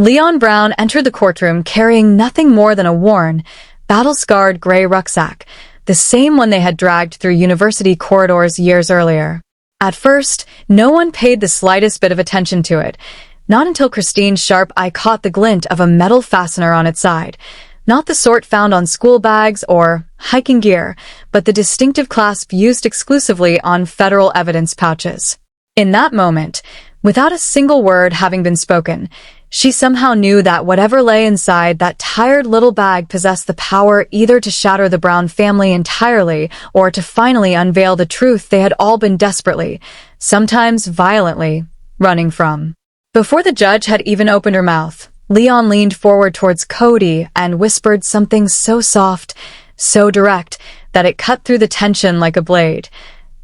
Leon Brown entered the courtroom carrying nothing more than a worn, battle-scarred gray rucksack, the same one they had dragged through university corridors years earlier. At first, no one paid the slightest bit of attention to it, not until Christine's sharp eye caught the glint of a metal fastener on its side, not the sort found on school bags or hiking gear, but the distinctive clasp used exclusively on federal evidence pouches. In that moment, without a single word having been spoken, she somehow knew that whatever lay inside that tired little bag possessed the power either to shatter the Brown family entirely or to finally unveil the truth they had all been desperately, sometimes violently, running from. Before the judge had even opened her mouth, Leon leaned forward towards Cody and whispered something so soft, so direct, that it cut through the tension like a blade.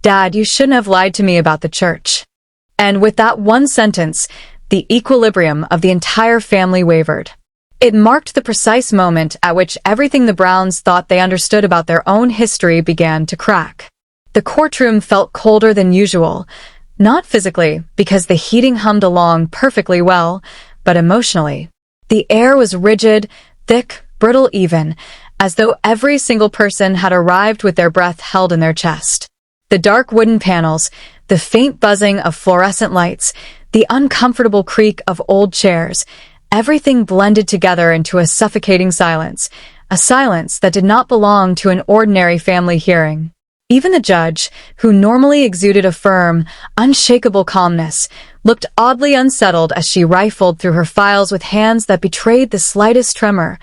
"Dad, you shouldn't have lied to me about the church." And with that one sentence, the equilibrium of the entire family wavered. It marked the precise moment at which everything the Browns thought they understood about their own history began to crack. The courtroom felt colder than usual, not physically, because the heating hummed along perfectly well, but emotionally. The air was rigid, thick, brittle even, as though every single person had arrived with their breath held in their chest. The dark wooden panels, the faint buzzing of fluorescent lights, the uncomfortable creak of old chairs, everything blended together into a suffocating silence, a silence that did not belong to an ordinary family hearing. Even the judge, who normally exuded a firm, unshakable calmness, looked oddly unsettled as she rifled through her files with hands that betrayed the slightest tremor,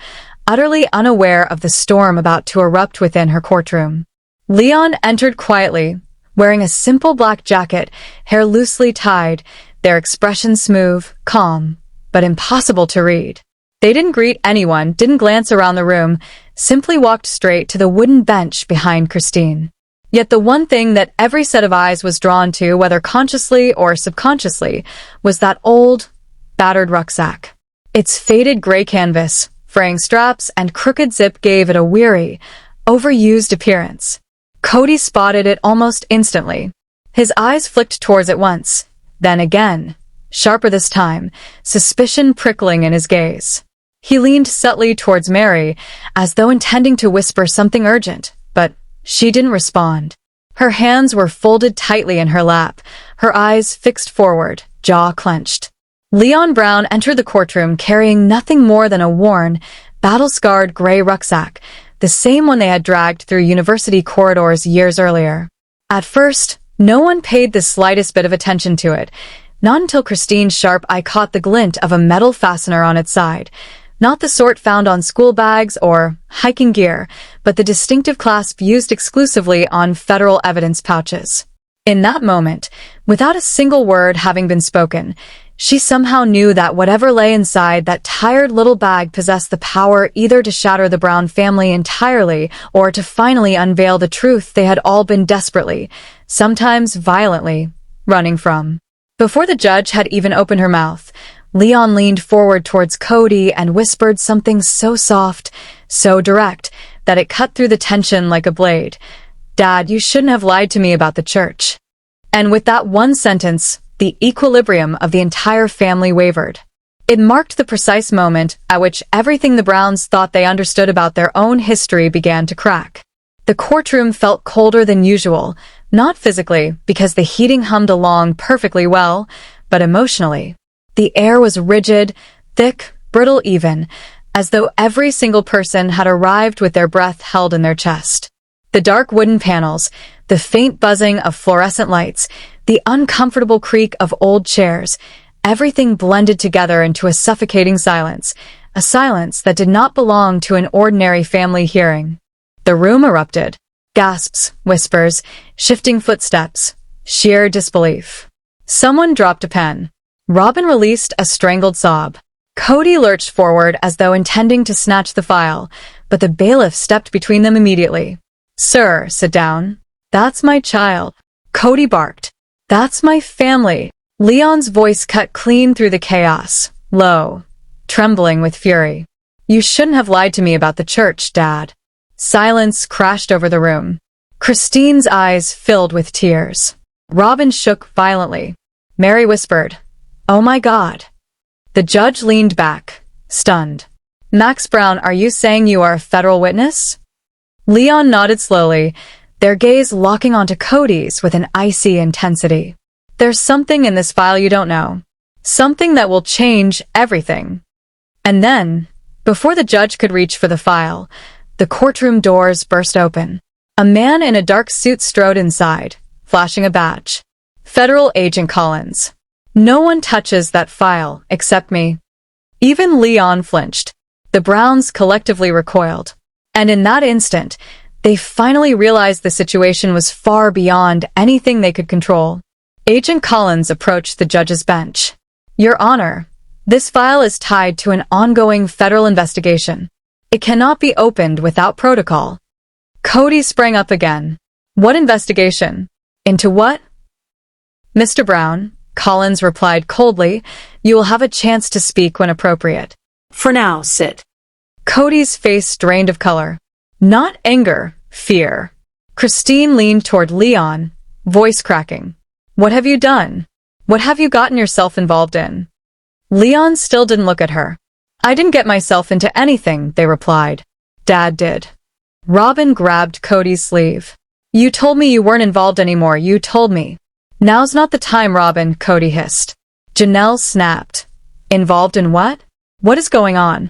utterly unaware of the storm about to erupt within her courtroom. Leon entered quietly, wearing a simple black jacket, hair loosely tied, their expression smooth, calm, but impossible to read. They didn't greet anyone, didn't glance around the room, simply walked straight to the wooden bench behind Christine. Yet the one thing that every set of eyes was drawn to, whether consciously or subconsciously, was that old, battered rucksack. Its faded gray canvas, fraying straps, and crooked zip gave it a weary, overused appearance. Cody spotted it almost instantly. His eyes flicked towards it once, then again, sharper this time, suspicion prickling in his gaze. He leaned subtly towards Mary, as though intending to whisper something urgent, but she didn't respond. Her hands were folded tightly in her lap, her eyes fixed forward, jaw clenched. Leon Brown entered the courtroom carrying nothing more than a worn, battle-scarred gray rucksack, the same one they had dragged through university corridors years earlier. At first, no one paid the slightest bit of attention to it, not until Christine's sharp eye caught the glint of a metal fastener on its side, not the sort found on school bags or hiking gear, but the distinctive clasp used exclusively on federal evidence pouches. In that moment, without a single word having been spoken, she somehow knew that whatever lay inside that tired little bag possessed the power either to shatter the Brown family entirely or to finally unveil the truth they had all been desperately, sometimes violently, running from. Before the judge had even opened her mouth, Leon leaned forward towards Cody and whispered something so soft, so direct, that it cut through the tension like a blade. "Dad, you shouldn't have lied to me about the church." And with that one sentence, the equilibrium of the entire family wavered. It marked the precise moment at which everything the Browns thought they understood about their own history began to crack. The courtroom felt colder than usual, not physically, because the heating hummed along perfectly well, but emotionally. The air was rigid, thick, brittle even, as though every single person had arrived with their breath held in their chest. The dark wooden panels, the faint buzzing of fluorescent lights, the uncomfortable creak of old chairs, everything blended together into a suffocating silence, a silence that did not belong to an ordinary family hearing. The room erupted. Gasps, whispers, shifting footsteps, sheer disbelief. Someone dropped a pen. Robin released a strangled sob. Cody lurched forward as though intending to snatch the file, but the bailiff stepped between them immediately. "Sir, sit down. That's my child." Cody barked. "That's my family." Leon's voice cut clean through the chaos, low, trembling with fury. "You shouldn't have lied to me about the church, Dad." Silence crashed over the room. Christine's eyes filled with tears. Robin shook violently. Mary whispered, "Oh my God." The judge leaned back, stunned. Max Brown, are you saying you are a federal witness? Leon nodded slowly, their gaze locking onto Cody's with an icy intensity. There's something in this file you don't know. Something that will change everything. And then, before the judge could reach for the file, the courtroom doors burst open. A man in a dark suit strode inside, flashing a badge. Federal Agent Collins. No one touches that file except me. Even Leon flinched. The Browns collectively recoiled. And in that instant, they finally realized the situation was far beyond anything they could control. Agent Collins approached the judge's bench. Your Honor, this file is tied to an ongoing federal investigation. It cannot be opened without protocol. Cody sprang up again. What investigation? Into what? Mr. Brown, Collins replied coldly, you will have a chance to speak when appropriate. For now, sit. Cody's face drained of color. Not anger, fear. Christine leaned toward Leon, voice cracking. What have you done? What have you gotten yourself involved in? Leon still didn't look at her. I didn't get myself into anything, they replied. Dad did. Robin grabbed Cody's sleeve. You told me you weren't involved anymore, you told me. Now's not the time, Robin, Cody hissed. Janelle snapped. Involved in what? What is going on?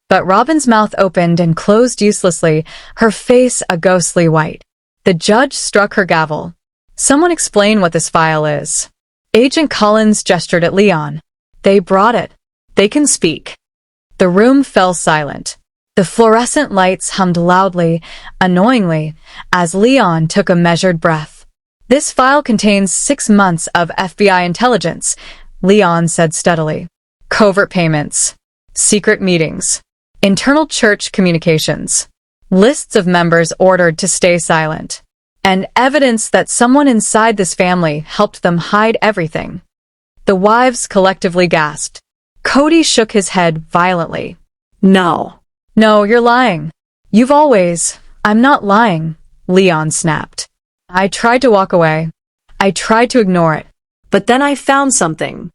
But Robin's mouth opened and closed uselessly, her face a ghostly white. The judge struck her gavel. Someone explain what this file is. Agent Collins gestured at Leon. They brought it. They can speak. The room fell silent. The fluorescent lights hummed loudly, annoyingly, as Leon took a measured breath. This file contains 6 months of FBI intelligence, Leon said steadily. Covert payments, secret meetings, internal church communications, lists of members ordered to stay silent, and evidence that someone inside this family helped them hide everything. The wives collectively gasped. Cody shook his head violently. No. No, you're lying. You've always... I'm not lying, Leon snapped. I tried to walk away. I tried to ignore it. But then I found something.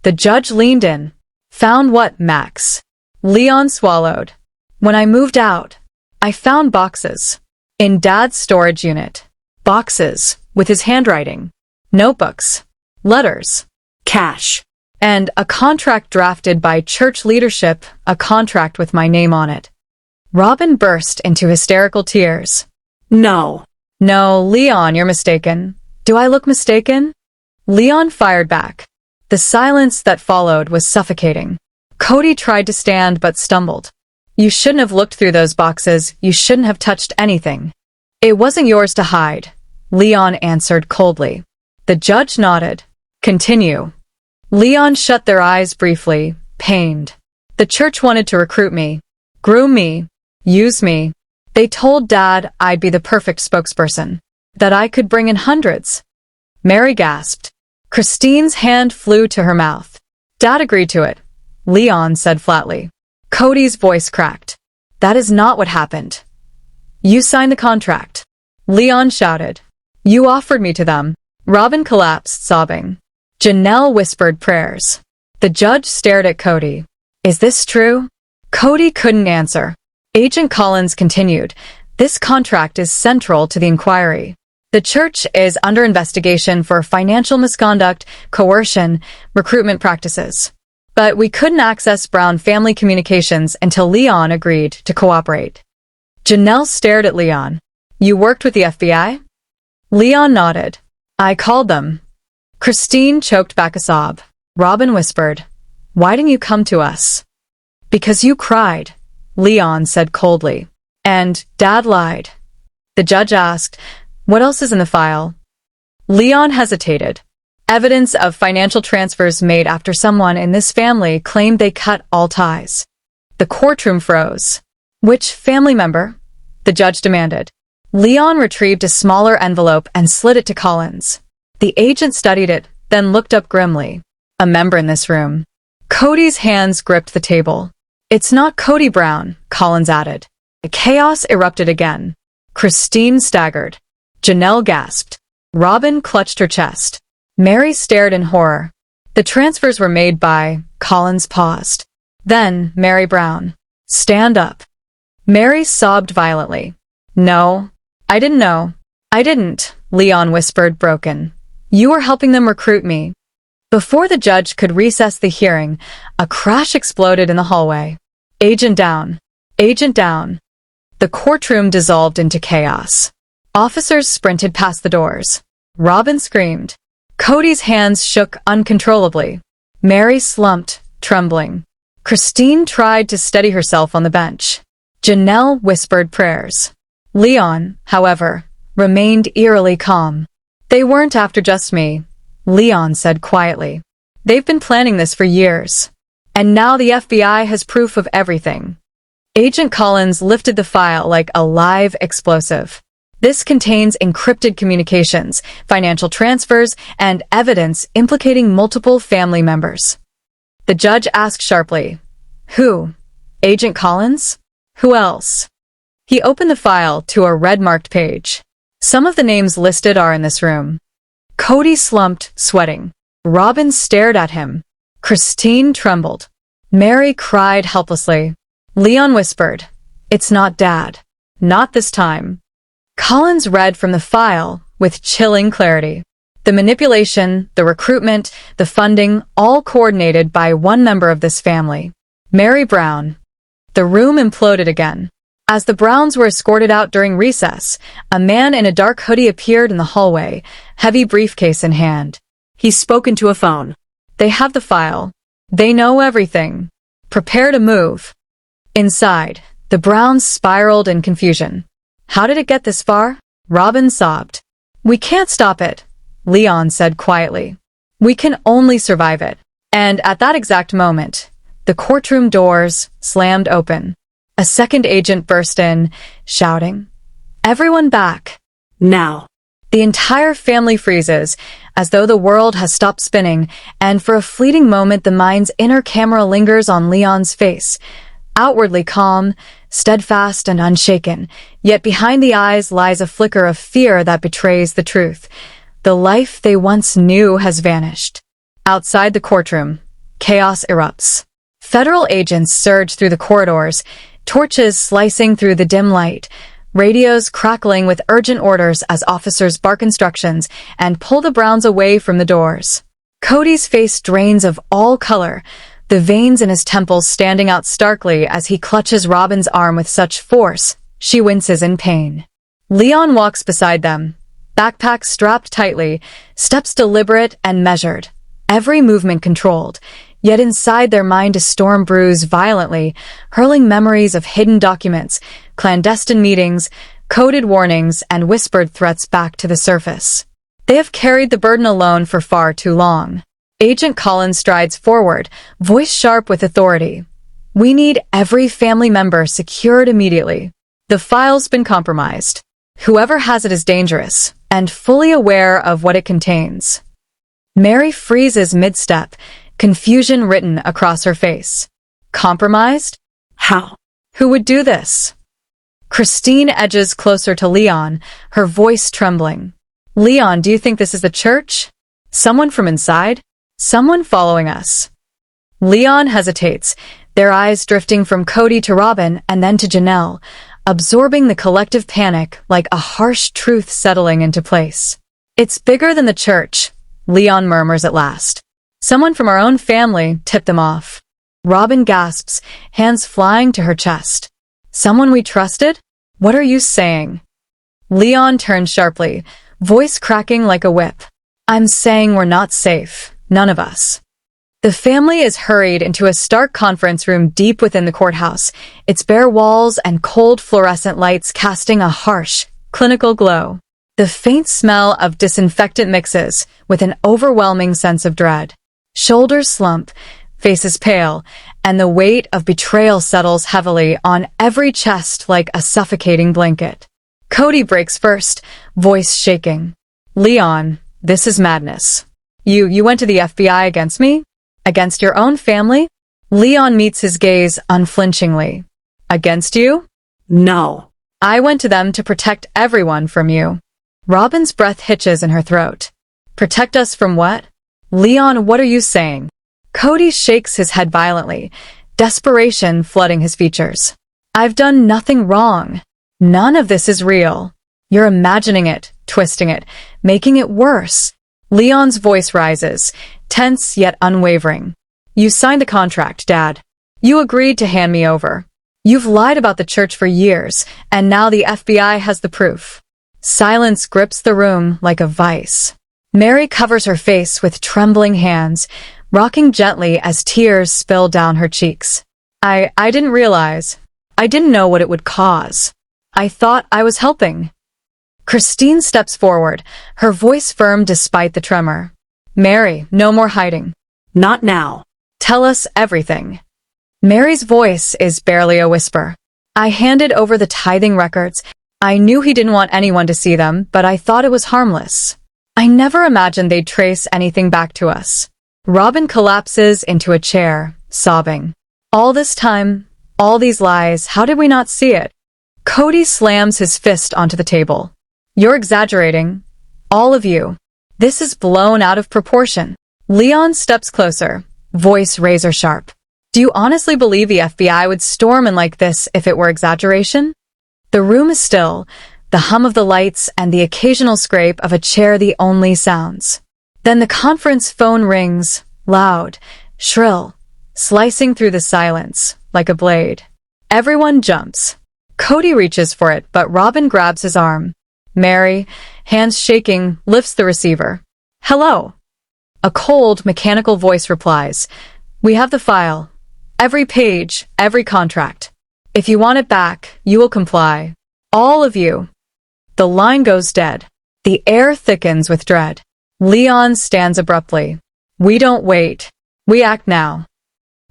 The judge leaned in. Found what, Max? Leon swallowed. When I moved out, I found boxes. In Dad's storage unit. Boxes, with his handwriting. Notebooks. Letters. Cash. And a contract drafted by church leadership, a contract with my name on it. Robin burst into hysterical tears. No. No, Leon, you're mistaken. Do I look mistaken? Leon fired back. The silence that followed was suffocating. Cody tried to stand but stumbled. You shouldn't have looked through those boxes. You shouldn't have touched anything. It wasn't yours to hide, Leon answered coldly. The judge nodded. Continue. Leon shut their eyes briefly, pained. The church wanted to recruit me, groom me, use me. They told Dad I'd be the perfect spokesperson, that I could bring in hundreds. Mary gasped. Christine's hand flew to her mouth. Dad agreed to it, Leon said flatly. Cody's voice cracked. That is not what happened. You signed the contract. Leon shouted. You offered me to them. Robin collapsed, sobbing. Janelle whispered prayers. The judge stared at Cody. Is this true? Cody couldn't answer. Agent Collins continued. This contract is central to the inquiry. The church is under investigation for financial misconduct, coercion, recruitment practices. But we couldn't access Brown family communications until Leon agreed to cooperate. Janelle stared at Leon. You worked with the FBI? Leon nodded. I called them. Christine choked back a sob. Robin whispered, Why didn't you come to us? Because you cried, Leon said coldly. And Dad lied. The judge asked, What else is in the file? Leon hesitated. Evidence of financial transfers made after someone in this family claimed they cut all ties. The courtroom froze. Which family member? The judge demanded. Leon retrieved a smaller envelope and slid it to Collins. The agent studied it, then looked up grimly. A member in this room. Cody's hands gripped the table. It's not Cody Brown, Collins added. The chaos erupted again. Christine staggered. Janelle gasped. Robin clutched her chest. Mary stared in horror. The transfers were made by... Collins paused. Then, Mary Brown. Stand up. Mary sobbed violently. No. I didn't know. I didn't, Leon whispered, broken. You were helping them recruit me. Before the judge could recess the hearing, a crash exploded in the hallway. Agent down. Agent down. The courtroom dissolved into chaos. Officers sprinted past the doors. Robin screamed. Cody's hands shook uncontrollably. Mary slumped, trembling. Christine tried to steady herself on the bench. Janelle whispered prayers. Leon, however, remained eerily calm. They weren't after just me, Leon said quietly. They've been planning this for years. And now the FBI has proof of everything. Agent Collins lifted the file like a live explosive. This contains encrypted communications, financial transfers, and evidence implicating multiple family members. The judge asked sharply, Who? Agent Collins? Who else? He opened the file to a red-marked page. Some of the names listed are in this room. Cody slumped, sweating. Robin stared at him. Christine trembled. Mary cried helplessly. Leon whispered, It's not Dad. Not this time. Collins read from the file with chilling clarity. The manipulation, the recruitment, the funding, all coordinated by one member of this family. Mary Brown. The room imploded again. As the Browns were escorted out during recess, a man in a dark hoodie appeared in the hallway, heavy briefcase in hand. He spoke into a phone. They have the file. They know everything. Prepare to move. Inside, the Browns spiraled in confusion. How did it get this far? Robin sobbed. We can't stop it, Leon said quietly. We can only survive it. And at that exact moment, the courtroom doors slammed open. A second agent burst in, shouting, Everyone back. Now. The entire family freezes, as though the world has stopped spinning, and for a fleeting moment the mind's inner camera lingers on Leon's face. Outwardly calm, steadfast and unshaken, yet behind the eyes lies a flicker of fear that betrays the truth. The life they once knew has vanished. Outside the courtroom, chaos erupts. Federal agents surge through the corridors, torches slicing through the dim light, radios crackling with urgent orders as officers bark instructions and pull the Browns away from the doors. Cody's face drains of all color, the veins in his temples standing out starkly as he clutches Robin's arm with such force, she winces in pain. Leon walks beside them, backpack strapped tightly, steps deliberate and measured, every movement controlled, yet inside their mind a storm brews violently, hurling memories of hidden documents, clandestine meetings, coded warnings, and whispered threats back to the surface. They have carried the burden alone for far too long. Agent Collins strides forward, voice sharp with authority. We need every family member secured immediately. The file's been compromised. Whoever has it is dangerous, and fully aware of what it contains. Mary freezes mid-step, confusion written across her face. Compromised? How? Who would do this? Christine edges closer to Leon, her voice trembling. Leon, do you think this is the church? Someone from inside? Someone following us? Leon hesitates, their eyes drifting from Cody to Robin and then to Janelle, absorbing the collective panic like a harsh truth settling into place. It's bigger than the church, Leon murmurs at last. Someone from our own family tipped them off. Robin gasps, hands flying to her chest. Someone we trusted? What are you saying? Leon turns sharply, voice cracking like a whip. I'm saying we're not safe. None of us. The family is hurried into a stark conference room deep within the courthouse, its bare walls and cold fluorescent lights casting a harsh, clinical glow. The faint smell of disinfectant mixes with an overwhelming sense of dread. Shoulders slump, faces pale, and the weight of betrayal settles heavily on every chest like a suffocating blanket. Cody breaks first, voice shaking. Leon, this is madness. You went to the FBI against me? Against your own family? Leon meets his gaze unflinchingly. Against you? No. I went to them to protect everyone from you. Robin's breath hitches in her throat. Protect us from what? Leon, what are you saying? Cody shakes his head violently, desperation flooding his features. I've done nothing wrong. None of this is real. You're imagining it, twisting it, making it worse. Leon's voice rises, tense yet unwavering. You signed the contract, Dad. You agreed to hand me over. You've lied about the church for years, and now the FBI has the proof. Silence grips the room like a vice. Mary covers her face with trembling hands, rocking gently as tears spill down her cheeks. I didn't realize. I didn't know what it would cause. I thought I was helping. Christine steps forward, her voice firm despite the tremor. Mary, no more hiding. Not now. Tell us everything. Mary's voice is barely a whisper. I handed over the tithing records. I knew he didn't want anyone to see them, but I thought it was harmless. I never imagined they'd trace anything back to us. Robin collapses into a chair, sobbing. All this time, all these lies, how did we not see it? Cody slams his fist onto the table. You're exaggerating. All of you. This is blown out of proportion. Leon steps closer, voice razor sharp. Do you honestly believe the FBI would storm in like this if it were exaggeration? The room is still, the hum of the lights and the occasional scrape of a chair the only sounds. Then the conference phone rings, loud, shrill, slicing through the silence like a blade. Everyone jumps. Cody reaches for it, but Robin grabs his arm. Mary, hands shaking, lifts the receiver. Hello. A cold, mechanical voice replies. We have the file. Every page, every contract. If you want it back, you will comply. All of you. The line goes dead. The air thickens with dread. Leon stands abruptly. We don't wait. We act now.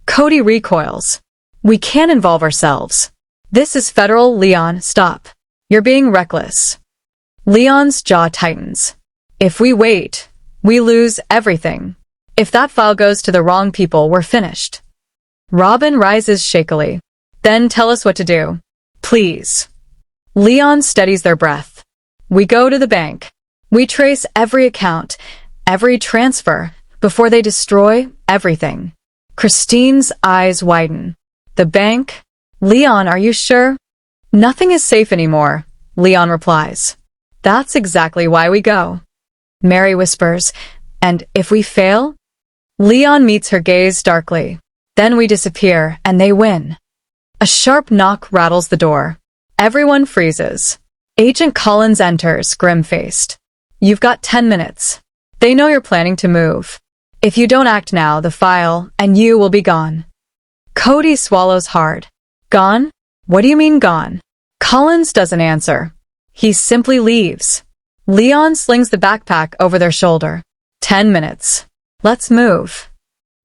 Cody recoils. We can't involve ourselves. This is federal, Leon, stop. You're being reckless. Leon's jaw tightens. If we wait, we lose everything. If that file goes to the wrong people, we're finished. Robin rises shakily. Then tell us what to do. Please. Leon steadies their breath. We go to the bank. We trace every account, every transfer, before they destroy everything. Christine's eyes widen. The bank? Leon, are you sure? Nothing is safe anymore, Leon replies. That's exactly why we go. Mary whispers, and if we fail? Leon meets her gaze darkly. Then we disappear, and they win. A sharp knock rattles the door. Everyone freezes. Agent Collins enters, grim-faced. You've got 10 minutes. They know you're planning to move. If you don't act now, the file and you will be gone. Cody swallows hard. Gone? What do you mean gone? Collins doesn't answer. He simply leaves. Leon slings the backpack over their shoulder. 10 minutes. Let's move.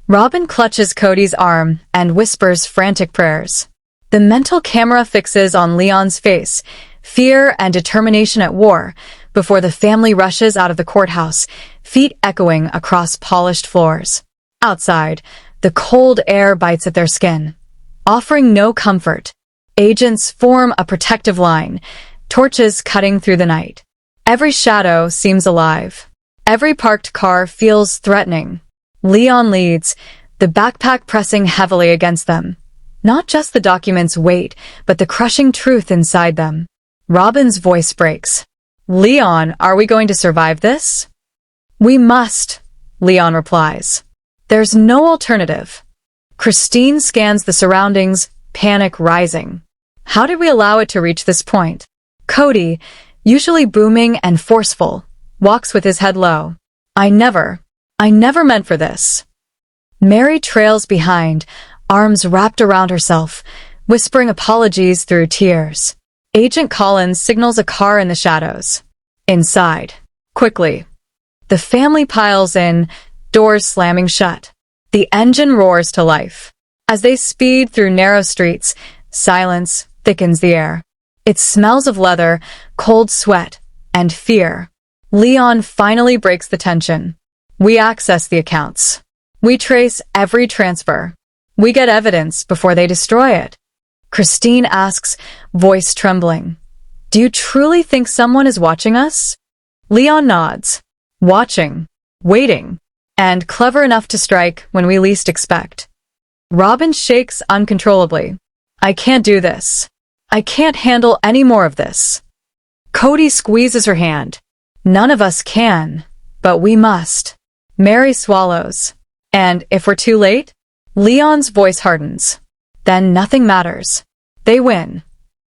Robin clutches Cody's arm and whispers frantic prayers. The mental camera fixes on Leon's face, fear and determination at war, before the family rushes out of the courthouse, feet echoing across polished floors. Outside, the cold air bites at their skin, offering no comfort. Agents form a protective line, torches cutting through the night. Every shadow seems alive. Every parked car feels threatening. Leon leads, the backpack pressing heavily against them. Not just the document's weight, but the crushing truth inside them. Robin's voice breaks. Leon, are we going to survive this? We must, Leon replies. There's no alternative. Christine scans the surroundings, panic rising. How did we allow it to reach this point? Cody, usually booming and forceful, walks with his head low. I never meant for this. Mary trails behind, arms wrapped around herself, whispering apologies through tears. Agent Collins signals a car in the shadows. Inside. Quickly. The family piles in, doors slamming shut. The engine roars to life. As they speed through narrow streets, silence thickens the air. It smells of leather, cold sweat, and fear. Leon finally breaks the tension. We access the accounts. We trace every transfer. We get evidence before they destroy it. Christine asks, voice trembling. Do you truly think someone is watching us? Leon nods. Watching. Waiting. and clever enough to strike when we least expect. Robin shakes uncontrollably. I can't do this. I can't handle any more of this. Cody squeezes her hand. None of us can, but we must. Mary swallows. And if we're too late? Leon's voice hardens. Then nothing matters. They win.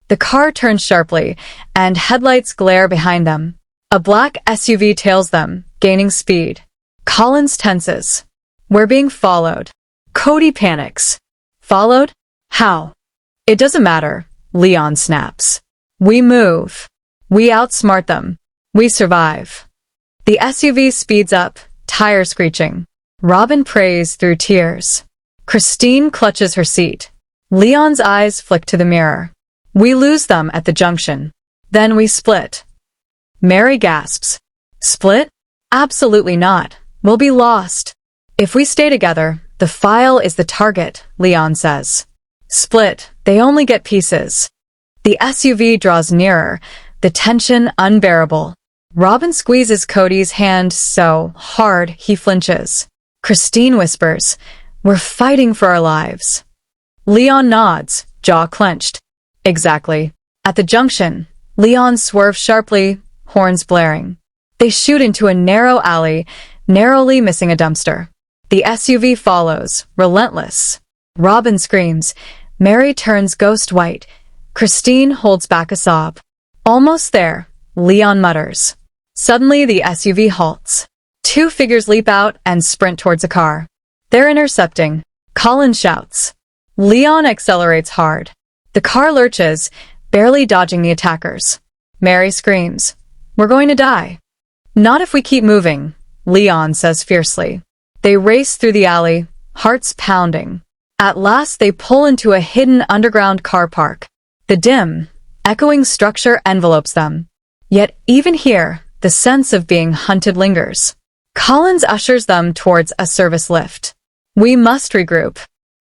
The car turns sharply, and headlights glare behind them. A black SUV tails them, gaining speed. Collins tenses. We're being followed. Cody panics. Followed? How? It doesn't matter, Leon snaps. We move. We outsmart them. We survive. The SUV speeds up, tires screeching. Robin prays through tears. Christine clutches her seat. Leon's eyes flick to the mirror. We lose them at the junction. Then we split. Mary gasps. Split? Absolutely not. We'll be lost. If we stay together, the file is the target, Leon says. Split, they only get pieces. The SUV draws nearer, the tension unbearable. Robin squeezes Cody's hand so hard he flinches. Christine whispers, We're fighting for our lives. Leon nods, jaw clenched. Exactly. At the junction, Leon swerves sharply, horns blaring. They shoot into a narrow alley, narrowly missing a dumpster. The SUV follows, relentless. Robin screams. Mary turns ghost white. Christine holds back a sob. Almost there, Leon mutters. Suddenly, the SUV halts. Two figures leap out and sprint towards a car. They're intercepting. Collins shouts. Leon accelerates hard. The car lurches, barely dodging the attackers. Mary screams. We're going to die. Not if we keep moving, Leon says fiercely. They race through the alley, hearts pounding. At last they pull into a hidden underground car park. The dim, echoing structure envelopes them. Yet even here, the sense of being hunted lingers. Collins ushers them towards a service lift. We must regroup.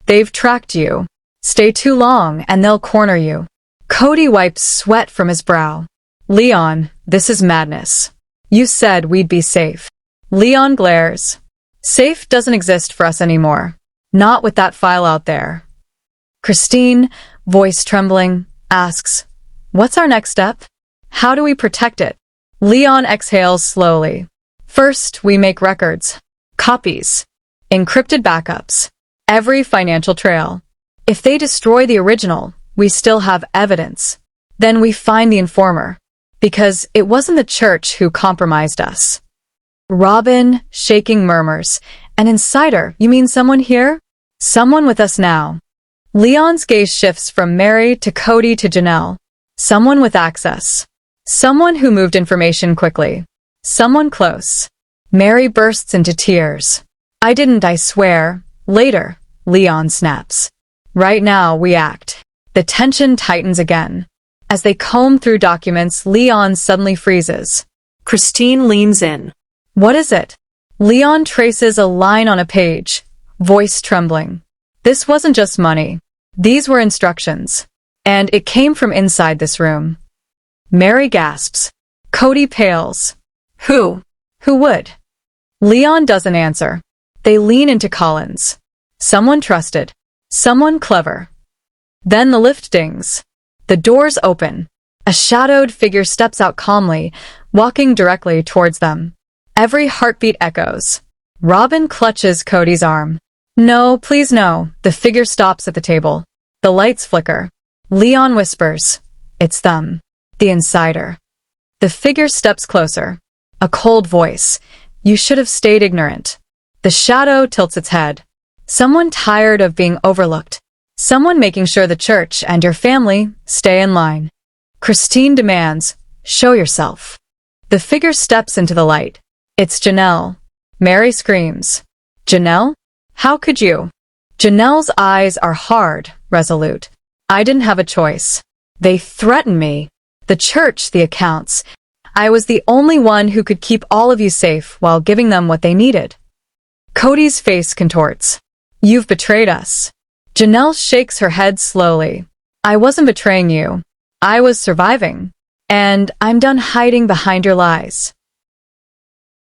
They've tracked you. Stay too long and they'll corner you. Cody wipes sweat from his brow. Leon, this is madness. You said we'd be safe. Leon glares. Safe doesn't exist for us anymore. Not with that file out there. Christine, voice trembling, asks, What's our next step? How do we protect it? Leon exhales slowly. First, we make records. Copies. Encrypted backups. Every financial trail. If they destroy the original, we still have evidence. Then we find the informer. Because it wasn't the church who compromised us. Robin, shaking, murmurs. An insider? You mean someone here? Someone with us now. Leon's gaze shifts from Mary to Cody to Janelle. Someone with access. Someone who moved information quickly. Someone close. Mary bursts into tears. I didn't, I swear. Later, Leon snaps. Right now, we act. The tension tightens again. As they comb through documents, Leon suddenly freezes. Christine leans in. What is it? Leon traces a line on a page, voice trembling. This wasn't just money. These were instructions. And it came from inside this room. Mary gasps. Cody pales. Who? Who would? Leon doesn't answer. They lean into Collins. Someone trusted. Someone clever. Then the lift dings. The doors open. A shadowed figure steps out calmly, walking directly towards them. Every heartbeat echoes. Robin clutches Cody's arm. No, please no. The figure stops at the table. The lights flicker. Leon whispers. It's them. The insider. The figure steps closer. A cold voice. You should have stayed ignorant. The shadow tilts its head. Someone tired of being overlooked. Someone making sure the church and your family stay in line. Christine demands, show yourself. The figure steps into the light. It's Janelle. Mary screams. Janelle? How could you? Janelle's eyes are hard, resolute. I didn't have a choice. They threatened me. The church, the accounts. I was the only one who could keep all of you safe while giving them what they needed. Cody's face contorts. You've betrayed us. Janelle shakes her head slowly. I wasn't betraying you. I was surviving. And I'm done hiding behind your lies.